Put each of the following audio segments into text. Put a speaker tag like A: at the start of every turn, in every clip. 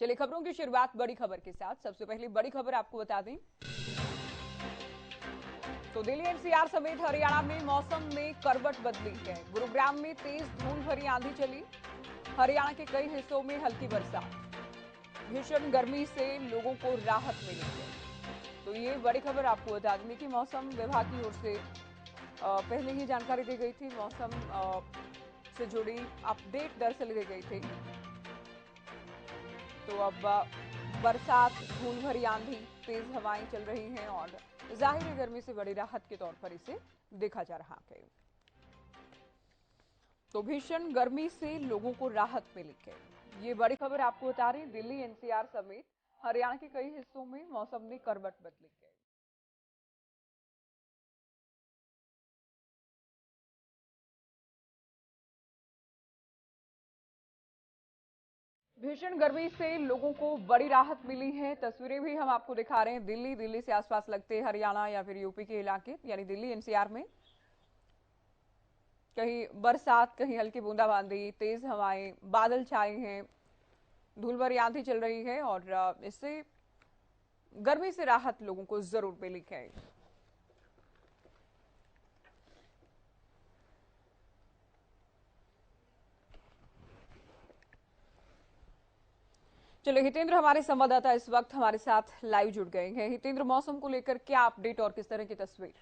A: चलिए खबरों की शुरुआत बड़ी खबर के साथ। सबसे पहले बड़ी खबर आपको बता दें तो दिल्ली एनसीआर समेत हरियाणा में मौसम ने करवट बदली है। गुरुग्राम में तेज धूल भरी आंधी चली। हरियाणा के कई हिस्सों में हल्की बरसात। भीषण गर्मी से लोगों को राहत मिली है। तो ये बड़ी खबर आपको बता देंगे कि मौसम विभाग की ओर से पहले ही जानकारी दी गई थी। मौसम से जुड़ी अपडेट दरअसल दी गई थी। तो अब बरसात, धूल भरी आंधी, तेज हवाएं चल रही हैं और जाहिर गर्मी से बड़ी राहत के तौर पर इसे देखा जा रहा है। तो भीषण गर्मी से लोगों को राहत मिली है। ये बड़ी खबर आपको बता रही दिल्ली एनसीआर समेत हरियाणा के कई हिस्सों में मौसम ने करवट बदली है। भीषण गर्मी से लोगों को बड़ी राहत मिली है। तस्वीरें भी हम आपको दिखा रहे हैं। दिल्ली से आसपास लगते हरियाणा या फिर यूपी के इलाके यानी दिल्ली एनसीआर में कहीं बरसात, कहीं हल्की बूंदाबांदी, तेज हवाएं, बादल छाए हैं, धूल भरी आंधी चल रही है और इससे गर्मी से राहत लोगों को जरूर मिली है। चलो हितेंद्र हमारे संवाददाता इस वक्त हमारे साथ लाइव जुड़ गए हैं। हितेंद्र, मौसम को लेकर क्या अपडेट और किस तरह की तस्वीर?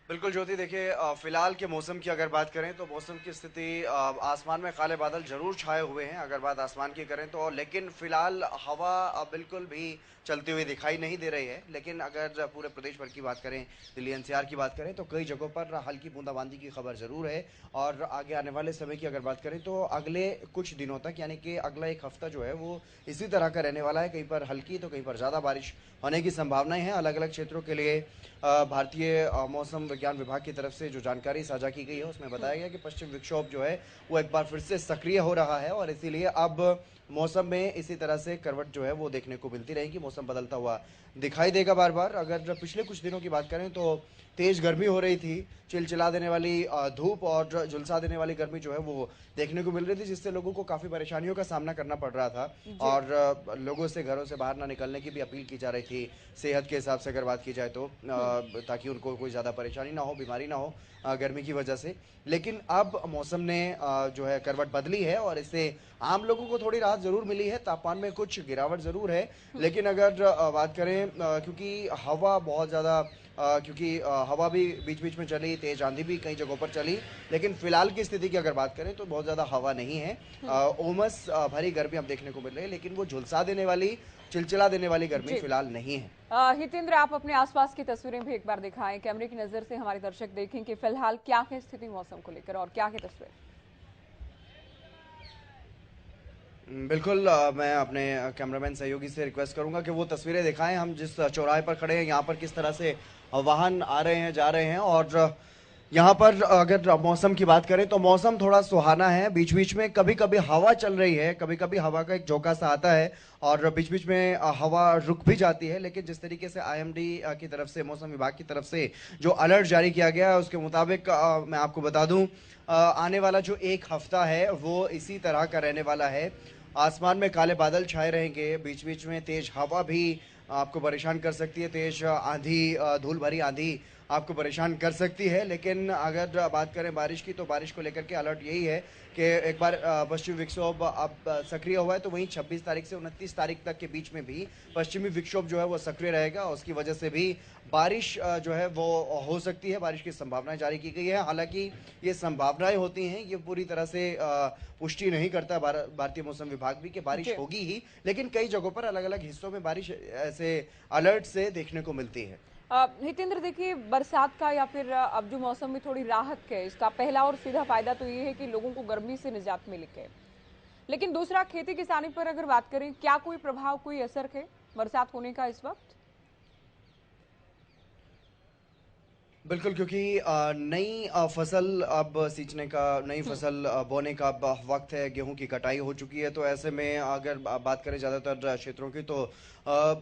B: बिल्कुल ज्योति, देखिए फिलहाल के मौसम की अगर बात करें तो मौसम की स्थिति आसमान में काले बादल जरूर छाए हुए हैं अगर बात आसमान की करें तो, लेकिन फिलहाल हवा बिल्कुल भी चलती हुई दिखाई नहीं दे रही है। लेकिन अगर पूरे प्रदेश भर की बात करें, दिल्ली एनसीआर की बात करें तो कई जगहों पर हल्की बूंदाबांदी की खबर जरूर है। और आगे आने वाले समय की अगर बात करें तो अगले कुछ दिनों तक यानी कि अगला एक हफ्ता जो है वो इसी तरह का रहने वाला है। कहीं पर हल्की तो कहीं पर ज़्यादा बारिश होने की संभावनाएं हैं। अलग अलग क्षेत्रों के लिए भारतीय मौसम विज्ञान विभाग की तरफ से जो जानकारी साझा की गई है उसमें बताया गया कि पश्चिम विक्षोभ जो है वो एक बार फिर से सक्रिय हो रहा है और इसीलिए अब मौसम में इसी तरह से करवट जो है वो देखने को मिलती रहेगी। मौसम बदलता हुआ दिखाई देगा बार बार। अगर पिछले कुछ दिनों की बात करें तो तेज गर्मी हो रही थी, चिलचिला देने वाली धूप और झुलसा देने वाली गर्मी जो है वो देखने को मिल रही थी, जिससे लोगों को काफ़ी परेशानियों का सामना करना पड़ रहा था।
A: जी।
B: और लोगों से घरों से बाहर ना निकलने की भी अपील की जा रही थी सेहत के हिसाब से अगर बात की जाए तो, ताकि उनको कोई ज़्यादा परेशानी ना हो, बीमारी ना हो गर्मी की वजह से। लेकिन अब मौसम ने जो है करवट बदली है और इससे आम लोगों को थोड़ी राहत ज़रूर मिली है। तापमान में कुछ गिरावट ज़रूर है, लेकिन अगर बात करें क्योंकि हवा बहुत ज़्यादा क्योंकि हवा भी बीच बीच में चली, तेज आंधी भी कई जगहों पर चली, लेकिन फिलहाल की स्थिति की अगर बात करें तो बहुत ज़्यादा हवा नहीं है। उमस भरी गर्मी अब देखने को मिल रही है, लेकिन वो झुलसा देने वाली, चिलचिला देने वाली गर्मी
A: जी।
B: फिलहाल नहीं है।
A: हितेंद्र, आप अपने आसपास की तस्वीरें भी एक बार दिखाएं, कैमरे की नजर से हमारे दर्शक देखें कि फिलहाल क्या है स्थिति मौसम को लेकर और क्या है तस्वीर।
B: बिल्कुल, मैं अपने कैमरामैन सहयोगी से रिक्वेस्ट करूंगा कि वो तस्वीरें दिखाएं। हम जिस चौराहे पर खड़े हैं यहाँ पर किस तरह से वाहन आ रहे हैं, जा रहे हैं। और यहाँ पर अगर मौसम की बात करें तो मौसम थोड़ा सुहाना है। बीच बीच में कभी कभी हवा चल रही है, कभी कभी हवा का एक झोंका सा आता है और बीच बीच में हवा रुक भी जाती है। लेकिन जिस तरीके से आईएमडी की तरफ से, मौसम विभाग की तरफ से जो अलर्ट जारी किया गया है उसके मुताबिक मैं आपको बता दूं, आने वाला जो एक हफ्ता है वो इसी तरह का रहने वाला है। आसमान में काले बादल छाए रहेंगे, बीच बीच में तेज हवा भी आपको परेशान कर सकती है, तेज आंधी, धूल भरी आंधी आपको परेशान कर सकती है। लेकिन अगर बात करें बारिश की तो बारिश को लेकर के अलर्ट यही है कि एक बार पश्चिमी विक्षोभ अब सक्रिय हुआ है तो वहीं 26 तारीख से 29 तारीख तक के बीच में भी पश्चिमी विक्षोभ जो है वो सक्रिय रहेगा। उसकी वजह से भी बारिश जो है वो हो सकती है। बारिश की संभावनाएं जारी की गई है। हालांकि ये संभावनाएं होती हैं, ये पूरी तरह से पुष्टि नहीं करता भारतीय मौसम विभाग भी कि बारिश
A: जी।
B: होगी ही, लेकिन कई जगहों पर अलग अलग हिस्सों में बारिश ऐसे अलर्ट से देखने को मिलती है।
A: हितेंद्र, देखिए बरसात का या फिर अब जो मौसम में थोड़ी राहत है, इसका पहला और सीधा फायदा तो ये है कि लोगों को गर्मी से निजात मिली है। लेकिन दूसरा, खेती किसानी पर अगर बात करें, क्या कोई प्रभाव, कोई असर है बरसात होने का इस वक्त?
B: बिल्कुल, क्योंकि नई फसल अब सींचने का, नई फसल बोने का अब वक्त है। गेहूं की कटाई हो चुकी है, तो ऐसे में अगर बात करें ज़्यादातर क्षेत्रों की, तो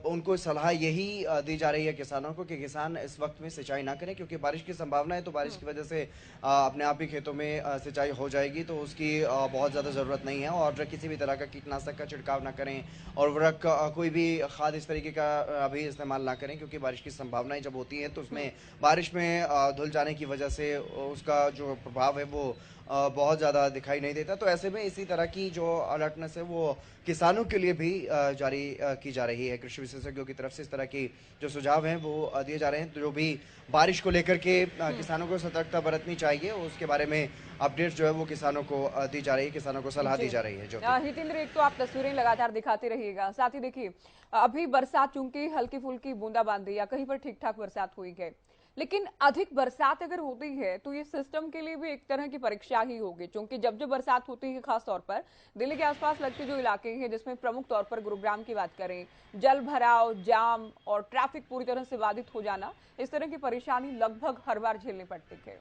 B: उनको सलाह यही दी जा रही है किसानों को कि किसान इस वक्त में सिंचाई ना करें, क्योंकि बारिश की संभावना है। तो बारिश की वजह से अपने आप ही खेतों में सिंचाई हो जाएगी, तो उसकी बहुत ज़्यादा ज़रूरत नहीं है। और किसी भी तरह का कीटनाशक का छिड़काव ना करें, और उर्वरक कोई भी खाद इस तरीके का अभी इस्तेमाल ना करें, क्योंकि बारिश की संभावनाएं जब होती हैं तो उसमें बारिश में धुल जाने की वजह से उसका जो प्रभाव है वो बहुत ज़्यादा दिखाई नहीं देता। तो ऐसे में इसी तरह की जो अलर्टनेस है वो किसानों के लिए भी जारी की जा रही है। कृषि विशेषज्ञों की तरफ से इस तरह की जो सुझाव हैं वो दिए जा रहे हैं। तो जो भी बारिश को लेकर के किसानों को सतर्कता बरतनी चाहिए, उसके बारे में अपडेट्स जो है वो किसानों को दी जा रही है, किसानों को सलाह दी
A: जी
B: जा रही है। जो
A: हितेंद्र, एक तो आप तस्वीरें लगातार दिखाते रहिएगा, साथ ही देखिए अभी बरसात चूंकि हल्की फुल्की बूंदाबांदी या कहीं पर ठीक ठाक बरसात हुई है, लेकिन अधिक बरसात अगर होती है तो ये सिस्टम के लिए भी एक तरह की परीक्षा ही होगी, क्योंकि जब जब बरसात होती है खास तौर पर दिल्ली के आसपास लगते जो इलाके हैं, जिसमें प्रमुख तौर पर गुरुग्राम की बात करें, जल भराव, जाम और ट्रैफिक पूरी तरह से बाधित हो जाना, इस तरह की परेशानी लगभग हर बार झेलनी पड़ती है।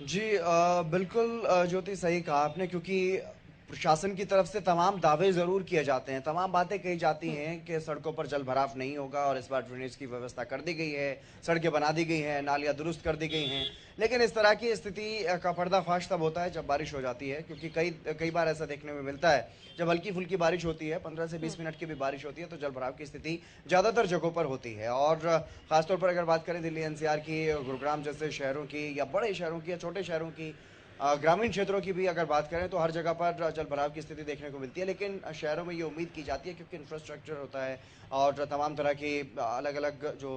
B: जी बिल्कुल ज्योति, सही कहा आपने, क्योंकि प्रशासन की तरफ से तमाम दावे जरूर किए जाते हैं, तमाम बातें कही जाती हैं कि सड़कों पर जल भराव नहीं होगा, और इस बार ड्रेनेज की व्यवस्था कर दी गई है, सड़कें बना दी गई हैं, नालियां दुरुस्त कर दी गई हैं। लेकिन इस तरह की स्थिति का पर्दाफाश तब होता है जब बारिश हो जाती है, क्योंकि कई कई बार ऐसा देखने में मिलता है, जब हल्की फुल्की बारिश होती है, 15 से 20 मिनट की भी बारिश होती है, तो जल भराव की स्थिति ज़्यादातर जगहों पर होती है। और खासतौर पर अगर बात करें दिल्ली एनसीआर की, गुरुग्राम जैसे शहरों की, या बड़े शहरों की, या छोटे शहरों की, ग्रामीण क्षेत्रों की भी अगर बात करें, तो हर जगह पर जल भराव की स्थिति देखने को मिलती है। लेकिन शहरों में ये उम्मीद की जाती है, क्योंकि इंफ्रास्ट्रक्चर होता है और तमाम तरह की अलग अलग जो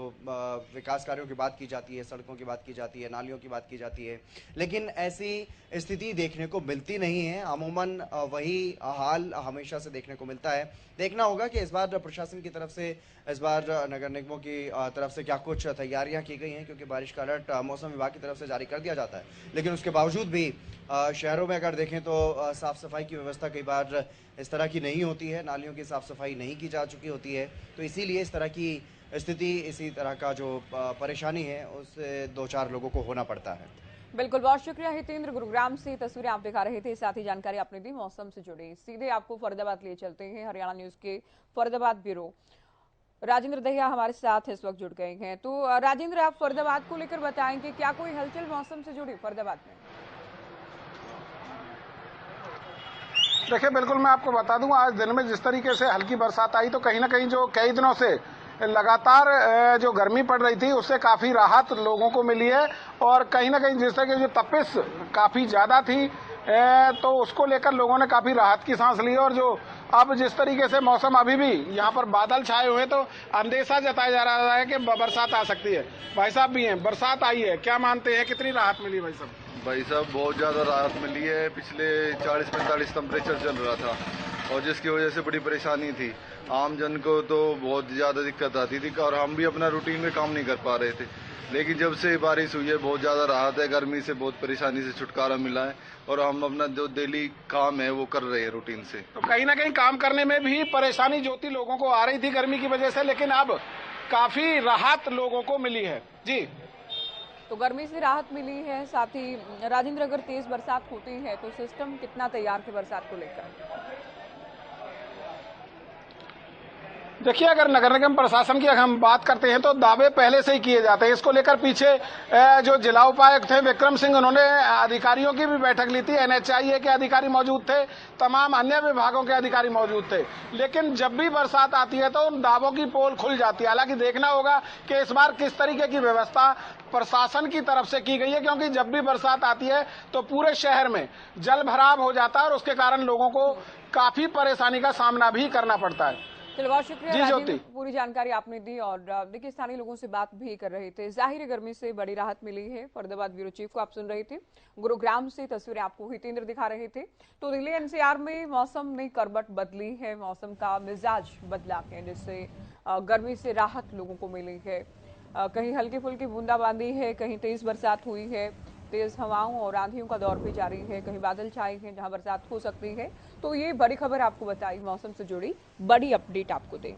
B: विकास कार्यों की बात की जाती है, सड़कों की बात की जाती है, नालियों की बात की जाती है, लेकिन ऐसी स्थिति देखने को मिलती नहीं है। अमूमन वही हाल हमेशा से देखने को मिलता है। देखना होगा कि इस बार प्रशासन की तरफ से, इस बार नगर निगमों की तरफ से क्या कुछ तैयारियां की गई हैं, क्योंकि बारिश का अलर्ट मौसम विभाग की तरफ से जारी कर दिया जाता है। लेकिन उसके बावजूद भी शहरों में अगर देखें तो साफ सफाई की व्यवस्था कई बार इस तरह की नहीं होती है, नालियों की साफ सफाई नहीं की जा चुकी होती है। तो इसीलिए इस तरह की स्थिति, इसी तरह का जो परेशानी है, उससे दो चार लोगों को होना पड़ता है।
A: बिल्कुल, बहुत शुक्रिया हितेंद्र, गुरुग्राम से तस्वीरें आप दिखा रहे थे, साथ ही जानकारी आपने दी मौसम से जुड़ी। सीधे आपको फरीदाबाद लिए चलते हैं, हरियाणा न्यूज के फरीदाबाद ब्यूरो राजेंद्र दहिया हमारे साथ इस वक्त जुड़ गए हैं। तो राजेंद्र, आप फरीदाबाद को लेकर बताएं कि क्या कोई हलचल मौसम से जुड़ी फरीदाबाद में?
C: देखिए, बिल्कुल मैं आपको बता दूं, आज दिन में जिस तरीके से हल्की बरसात आई, तो कहीं ना कहीं जो कई दिनों से लगातार जो गर्मी पड़ रही थी उससे काफी राहत लोगों को मिली है। और कहीं ना कहीं जिस तरह की जो तपिश काफी ज्यादा थी, तो उसको लेकर लोगों ने काफी राहत की सांस ली। और जो अब जिस तरीके से मौसम अभी भी यहाँ पर बादल छाए हुए, तो अंदेशा जताया जा रहा है कि बरसात आ सकती है। भाई साहब भी हैं, बरसात आई है, क्या मानते हैं, कितनी राहत मिली भाई साहब?
D: भाई साहब, बहुत ज़्यादा राहत मिली है। पिछले 40-45 टेम्परेचर चल रहा था, और जिसकी वजह से बड़ी परेशानी थी। आम जन को तो बहुत ज़्यादा दिक्कत आती थी, और हम भी अपना रूटीन में काम नहीं कर पा रहे थे। लेकिन जब से बारिश हुई है, बहुत ज़्यादा राहत है, गर्मी से बहुत परेशानी से छुटकारा मिला है, और हम अपना जो डेली काम है वो कर रहे हैं रूटीन से।
C: तो कहीं ना कहीं काम करने में भी परेशानी जो थी लोगों को आ रही थी गर्मी की वजह से, लेकिन अब काफी राहत लोगों को मिली है। जी,
A: तो गर्मी से राहत मिली है। साथ ही राजेंद्र, अगर तेज बरसात होती है तो सिस्टम कितना तैयार है बरसात को लेकर?
C: देखिए, अगर नगर निगम प्रशासन की अगर हम बात करते हैं तो दावे पहले से ही किए जाते हैं। इसको लेकर पीछे जो जिला उपायुक्त थे विक्रम सिंह, उन्होंने अधिकारियों की भी बैठक ली थी, एनएचआईए के अधिकारी मौजूद थे, तमाम अन्य विभागों के अधिकारी मौजूद थे। लेकिन जब भी बरसात आती है तो उन दावों की पोल खुल जाती है। हालांकि देखना होगा कि इस बार किस तरीके की व्यवस्था प्रशासन की तरफ से की गई है, क्योंकि जब भी बरसात आती है तो पूरे शहर में जल भराव हो जाता है, और उसके कारण लोगों को काफी परेशानी का सामना भी करना पड़ता है।
A: चलो, बहुत शुक्रिया
C: जी
A: राजेंद्र,
C: ज्योति,
A: पूरी जानकारी आपने दी। और देखिए, स्थानीय लोगों से बात भी कर रहे थे, जाहिर गर्मी से बड़ी राहत मिली है। फरीदाबाद ब्यूरो चीफ को आप सुन रहे थे, गुरुग्राम से तस्वीरें आपको हितेंद्र दिखा रहे थे। तो दिल्ली एनसीआर में मौसम ने करवट बदली है, मौसम का मिजाज बदला है, जिससे गर्मी से राहत लोगों को मिली है। कहीं हल्की फुल्की बूंदाबांदी है, कहीं तेज बरसात हुई है, तेज हवाओं और आंधियों का दौर भी जारी है, कहीं बादल छाए हैं जहां बरसात हो सकती है। तो ये बड़ी खबर आपको बताई, मौसम से जुड़ी बड़ी अपडेट आपको दें।